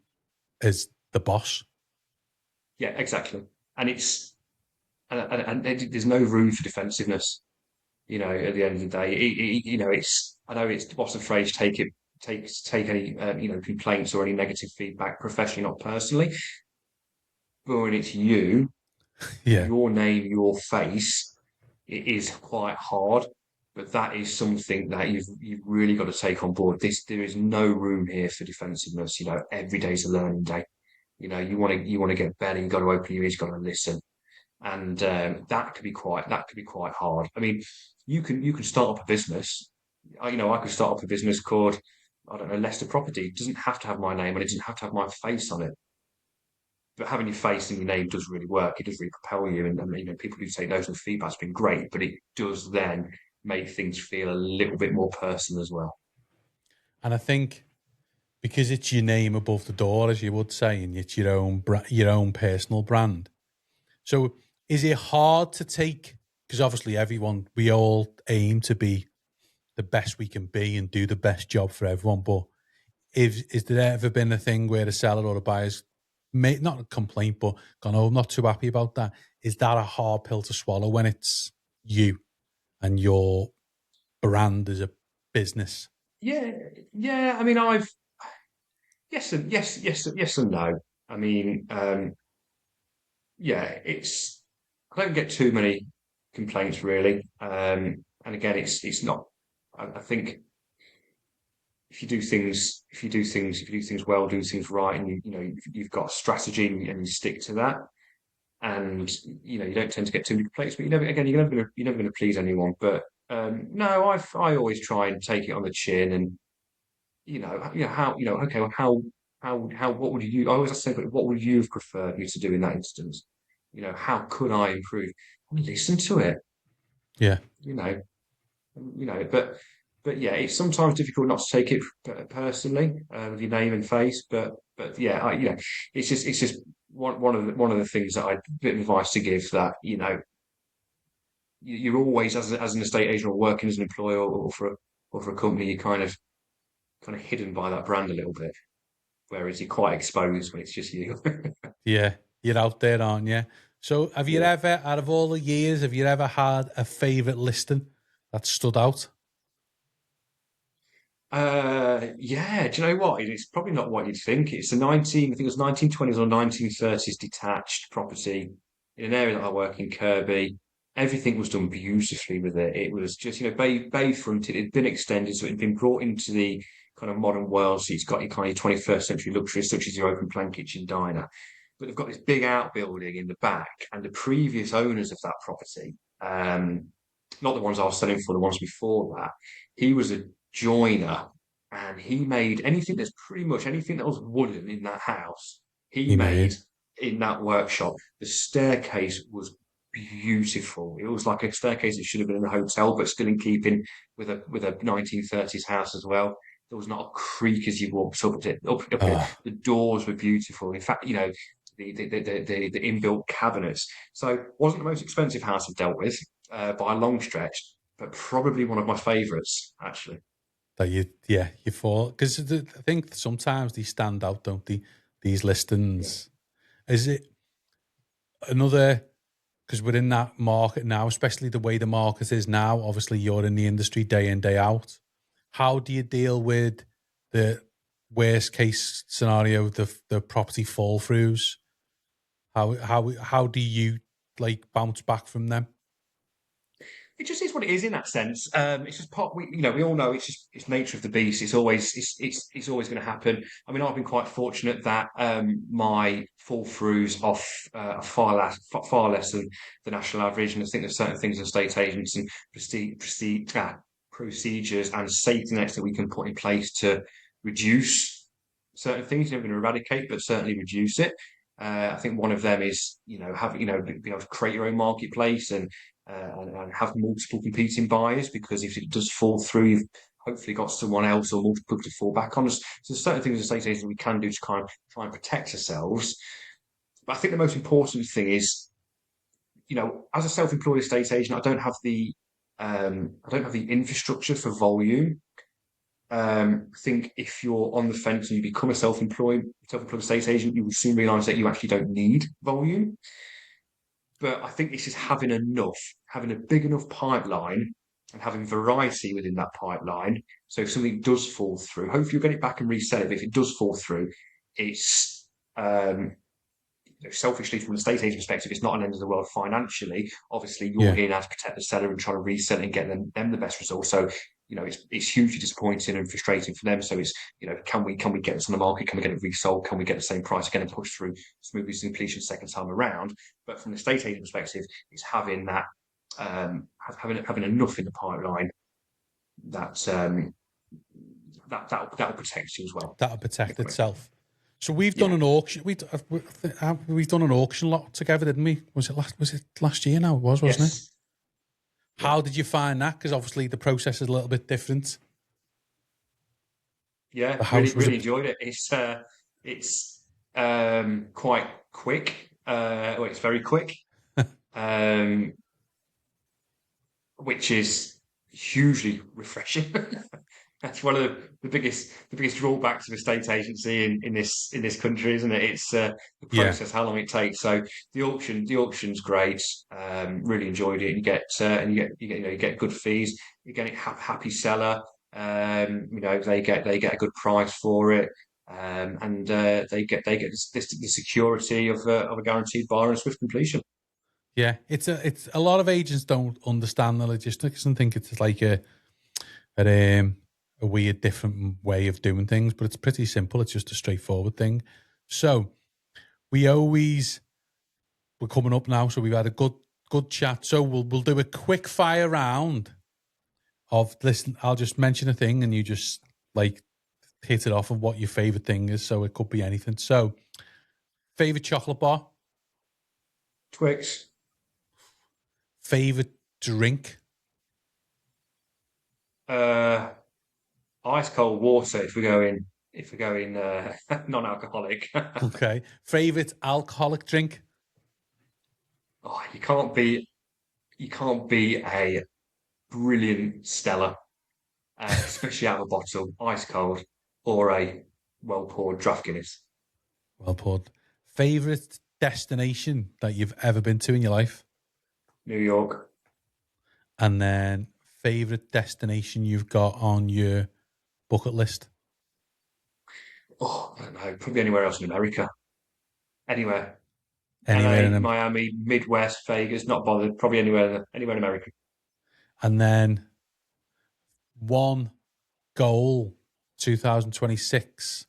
as the boss. yeah, exactly. And there's no room for defensiveness. At the end of the day, it's I know it's what's the phrase? Take any complaints or any negative feedback professionally, not personally. But when it's you, Yeah. your name, your face, it is quite hard. But that is something that you've really got to take on board. There is no room here for defensiveness. Every day's a learning day. You want to get better. You've got to open your ears. You've got to listen, and that could be quite hard. I mean, you can start up a business. I could start up a business called, I don't know, Leicester Property. It doesn't have to have my name and it doesn't have to have my face on it. But having your face and your name does really work. It does really propel you, and people do take notes, and feedback's been great. But it does then make things feel a little bit more personal as well. And I think because it's your name above the door, as you would say, and it's your own your own personal brand. So is it hard to take? Because obviously we all aim to be the best we can be and do the best job for everyone. But is there ever been a thing where the seller or the buyer's made not a complaint, but gone, oh, I'm not too happy about that? Is that a hard pill to swallow when it's you and your brand as a business? Yeah, yeah. I mean, I've yes and yes, yes and no. I mean, yeah, I don't get too many complaints really. And again, it's not. I think if you do things well, do things right, and you've got a strategy and you stick to that, and you don't tend to get too many complaints. But you're never going to please anyone. But no, I always try and take it on the chin, and how okay, well, how what would you? I always say, but what would you have preferred me to do in that instance? How could I improve? Listen to it. Yeah. You know, but yeah, it's sometimes difficult not to take it personally with your name and face. But yeah, it's just one of the things that I bit of advice to give that you're always as an estate agent or working as an employer or for a company, you're kind of hidden by that brand a little bit, whereas you're quite exposed when it's just you. Yeah. You're out there, aren't you? So have you Yeah. ever, out of all the years, have you ever had a favourite listing that stood out? Yeah. Do you know what? It's probably not what you'd think. I think it was 1920s or 1930s detached property in an area that I work in, Kirby. Everything was done beautifully with it. It was just, bay fronted. It'd been extended, so it'd been brought into the kind of modern world. So it's got your kind of 21st century luxuries, such as your open plan kitchen diner. But they've got this big outbuilding in the back, and the previous owners of that property, not the ones I was selling for, the ones before that, he was a joiner, and he made anything that's pretty much anything that was wooden in that house, he He made made. in that workshop. The staircase was beautiful. It was like a staircase that should have been in a hotel, but still in keeping with a 1930s house as well. There was not a creak as you walked up it. Up it. Oh, The doors were beautiful. In fact, the inbuilt cabinets. So it wasn't the most expensive house I've dealt with by a long stretch, but probably one of my favourites actually. that you fall because I think sometimes they stand out, don't they? These Yeah. listings. Is it another? Because we're in that market now, especially the way the market is now. Obviously, you're in the industry day in, day out. How do you deal with the worst case scenario, the property fall throughs? How do you like bounce back from them? It just is what it is in that sense. It's just part. We all know it's nature of the beast. It's always going to happen. I mean, I've been quite fortunate that my fall throughs off far less than the national average, and I think there's certain things in estate agents and procedures and safety nets that we can put in place to reduce certain things. You're never going to eradicate, but certainly reduce it. I think one of them is have being able to create your own marketplace and have multiple competing buyers, because if it does fall through, you've hopefully got someone else or multiple to fall back on. So there's certain things as estate agents we can do to kind of try and protect ourselves. But I think the most important thing is, as a self-employed estate agent, I don't have the infrastructure for volume. I think if you're on the fence and you become a self-employed estate agent, you will soon realise that you actually don't need volume. But I think this is having a big enough pipeline and having variety within that pipeline. So if something does fall through, hopefully you'll get it back and resell it. But if it does fall through, it's selfishly from an estate agent perspective, it's not an end of the world financially. Obviously, you're Yeah, here now to protect the seller and try to resell it and get them the best result. So it's hugely disappointing and frustrating for them. So it's can we get this on the market? Can we get it resold? Can we get the same price again and push through smoothly to completion second time around? But from the estate agent perspective, it's having that having enough in the pipeline that that'll protect you as well. that'll protect Equally. itself. So we've done Yeah. an auction. We've done an auction lot together, didn't we? Was it last year? Now it was, wasn't it? Yes. Yeah. How did you find that? Because obviously the process is a little bit different. Yeah, The really, house was a really enjoyed it. It's quite quick. Well, it's very quick, um, which is hugely refreshing. That's one of the biggest drawbacks of estate agency in this country, isn't it? It's the yeah, process, how long it takes. So the auction's great. Really enjoyed it. You get good fees. You get a happy seller. They get a good price for it. And they get the security of a guaranteed buyer and swift completion. yeah. It's a lot of agents don't understand the logistics and think it's like a, um, a weird, different way of doing things, but it's pretty simple. It's just a straightforward thing. So we always we're coming up now, so we've had a good chat. So we'll do a quick fire round of listen. I'll just mention a thing, and you just like hit it off of what your favorite thing is. So it could be anything. So favorite chocolate bar, Twix, favorite drink. uh, ice cold water if we're going non-alcoholic. Okay, favorite alcoholic drink. Oh, you can't be a brilliant Stella, especially out of a bottle, ice cold, or a well poured draft Guinness. Well put. Favorite destination that you've ever been to in your life, New York. and then favorite destination you've got on your bucket list. Oh, I don't know, probably anywhere else in America. Anywhere. Anywhere in LA, them. Miami, Midwest, Vegas, not bothered. Probably anywhere in America. And then one goal 2026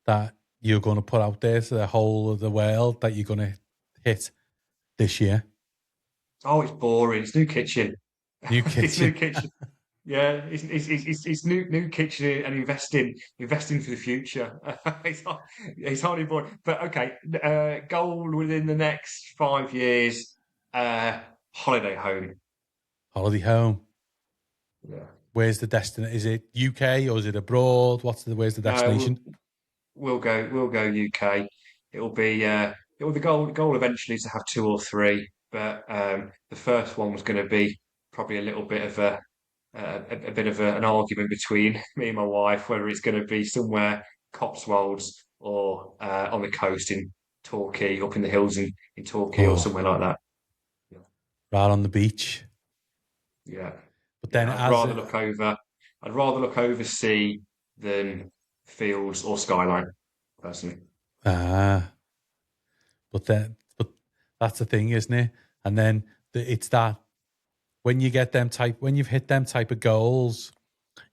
that you're going to put out there to the whole of the world that you're going to hit this year? Oh, it's boring. It's new kitchen. New It's new kitchen. kitchen. Yeah, it's new kitchen and investing for the future. It's hardly boring. But okay, goal within the next 5 years, holiday home. Holiday home. Yeah. Where's the destination? Is it UK or is it abroad? Where's the No, destination? we'll go UK. It'll be the goal eventually to have two or three, but the first one was going to be probably a little bit of a bit of an argument between me and my wife whether it's going to be somewhere Cotswolds or on the coast in Torquay, up in the hills in Torquay or Oh, somewhere like that. Yeah, right on the beach. yeah, But then yeah. as it, I'd rather look over sea than fields or skyline, personally. ah, but that's the thing, isn't it? And then it's that when you've hit them type of goals,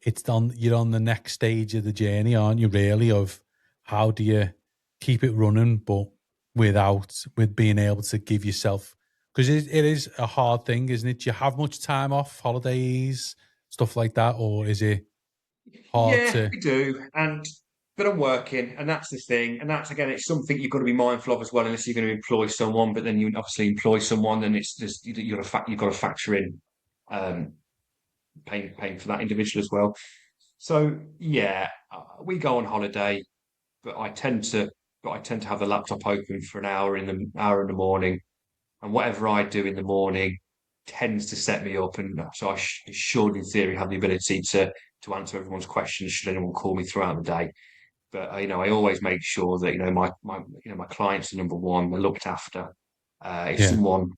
you're on the next stage of the journey, aren't you? Really, of how do you keep it running, but with being able to give yourself, because it is a hard thing, isn't it? Do you have much time off, holidays, stuff like that, or is it hard Yeah, to? we do, but I'm working, and that's the thing, and that's again, it's something you've got to be mindful of as well. Unless you're going to employ someone, but then you obviously employ someone, then it's just you've got to factor in um, paying for that individual as well. So yeah, we go on holiday, but I tend to have the laptop open for an hour in the morning, and whatever I do in the morning tends to set me up, and so should, in theory, have the ability to answer everyone's questions should anyone call me throughout the day. But I always make sure that my clients are number one. They're looked after. If Yeah, someone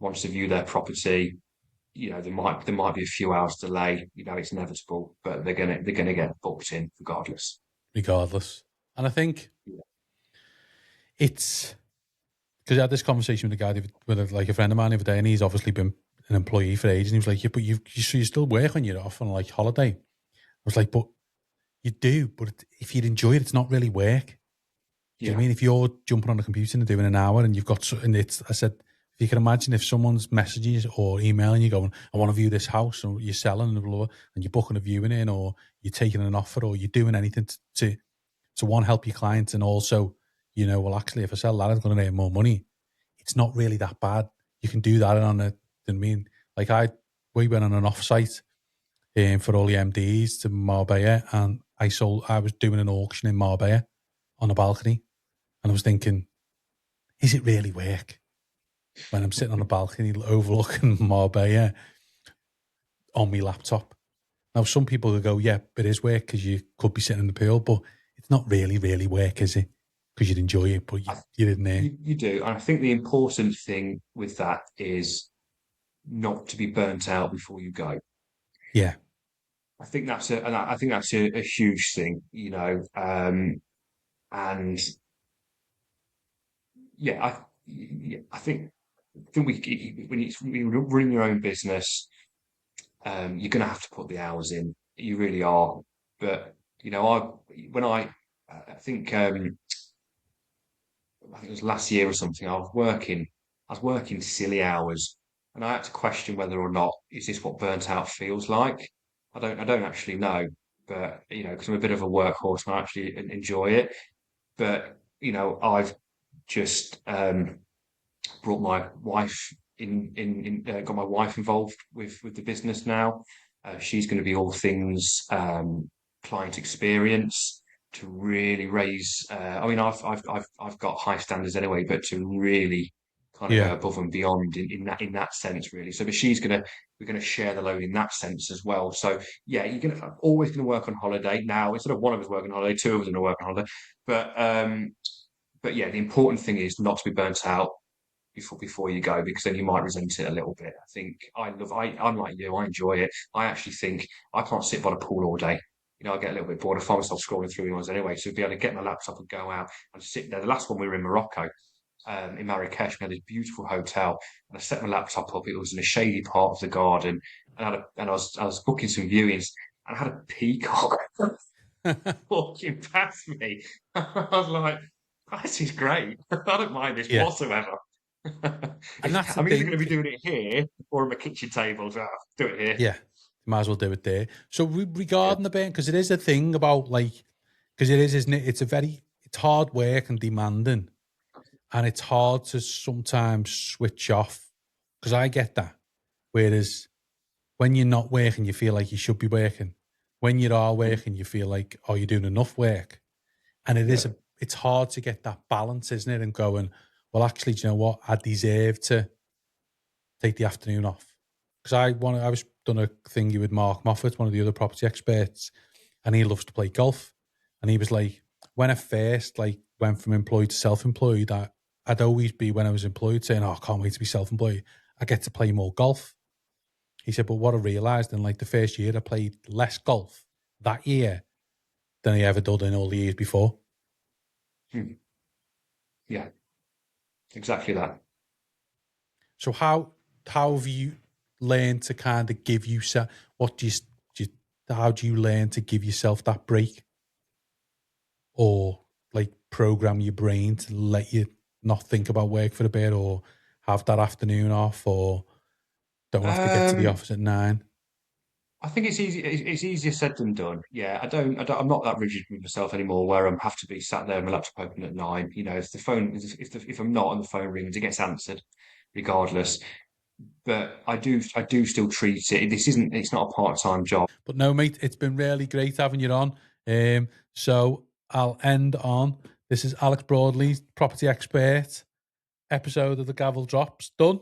wants to view their property, there might be a few hours delay. It's inevitable, but they're gonna get booked in regardless. regardless. And I think Yeah. it's because I had this conversation with a guy with like a friend of mine the other day, and he's obviously been an employee for ages, and he was like, "Yeah, but you still work when you're off on like holiday." I was like, "But you do, but if you'd enjoy it, it's not really work." Do you know what I Yeah. mean? If you're jumping on a computer and doing an hour and you've got, and it's, I said, if you can imagine if someone's messaging you or emailing you going, I want to view this house, and you're selling and blah, blah, blah, and you're booking a viewing in, or you're taking an offer, or you're doing anything to one, help your clients, and also, well, actually, if I sell that, I'm going to earn more money. It's not really that bad. You can do that on a, I mean, like we went on an offsite for all the MDs to Marbella, and I was doing an auction in Marbella on a balcony, and I was thinking, is it really work when I'm sitting on a balcony overlooking Marbella on my laptop? Now, some people will go, yeah, it is work because you could be sitting in the pool, but it's not really, really work, is it? Because you'd enjoy it, but you didn't. You do, and I think the important thing with that is not to be burnt out before you go. Yeah, I think that's a huge thing. And yeah, I think when you run your own business, you're going to have to put the hours in. You really are. But I think I think it was last year or something. I was working silly hours, and I had to question whether or not is this what burnt out feels like. I don't actually know, but because I'm a bit of a workhorse and I actually enjoy it. But I've just brought my wife got my wife involved with the business now. She's going to be all things client experience to really raise. I mean, I've got high standards anyway, but to really kind of yeah, go above and beyond in that sense, really. So, but we're gonna share the load in that sense as well. So, yeah, you're gonna always gonna work on holiday now. Instead of one of us working on holiday, two of us gonna work on holiday. But yeah, the important thing is not to be burnt out before you go, because then you might resent it a little bit. I think I'm like you, I enjoy it. I actually think I can't sit by the pool all day. I get a little bit bored. I find myself scrolling through ones anyway. So to be able to get my laptop and go out and sit there. The last one we were in Morocco, in Marrakesh. We had this beautiful hotel, and I set my laptop up. It was in a shady part of the garden, and I was booking some viewings, and I had a peacock. walking past me. I was like, this is great. I don't mind this Yeah. whatsoever. And that's the I'm either going to thing. be doing it here or on my kitchen table, so I'll do it here. Yeah. Might as well do it there. So Yeah. regarding the burn, because it is a thing about like, because it is, isn't it? It's hard work and demanding. And it's hard to sometimes switch off because I get that. Whereas when you're not working, you feel like you should be working. When you are working, you feel like, oh, you're doing enough work. And Yeah. it's hard to get that balance, isn't it? And going, well, actually, do you know what? I deserve to take the afternoon off. Because I was done a thingy with Mark Moffat, one of the other property experts, and he loves to play golf. And he was like, when I first like went from employed to self-employed, I'd always be, when I was employed, saying, oh, I can't wait to be self-employed. I get to play more golf. He said, but what I realised in like the first year, I played less golf that year than I ever done in all the years before. Hmm. Yeah, exactly that. So how have you learned to kind of give you what how do you learn to give yourself that break, or like program your brain to let you not think about work for a bit, or have that afternoon off, or don't have to get to the Um, office at 9? I think it's easy. It's easier said than done. Yeah, I'm not that rigid with myself anymore. Where I have to be sat there with my laptop open at 9. You know, if the phone, if I'm not and the phone rings, it gets answered, regardless. But I do still treat it. It's not a part-time job. But no, mate, it's been really great having you on. So I'll end on, this is Alex Broadley, property expert, episode of the Gavel Drops done.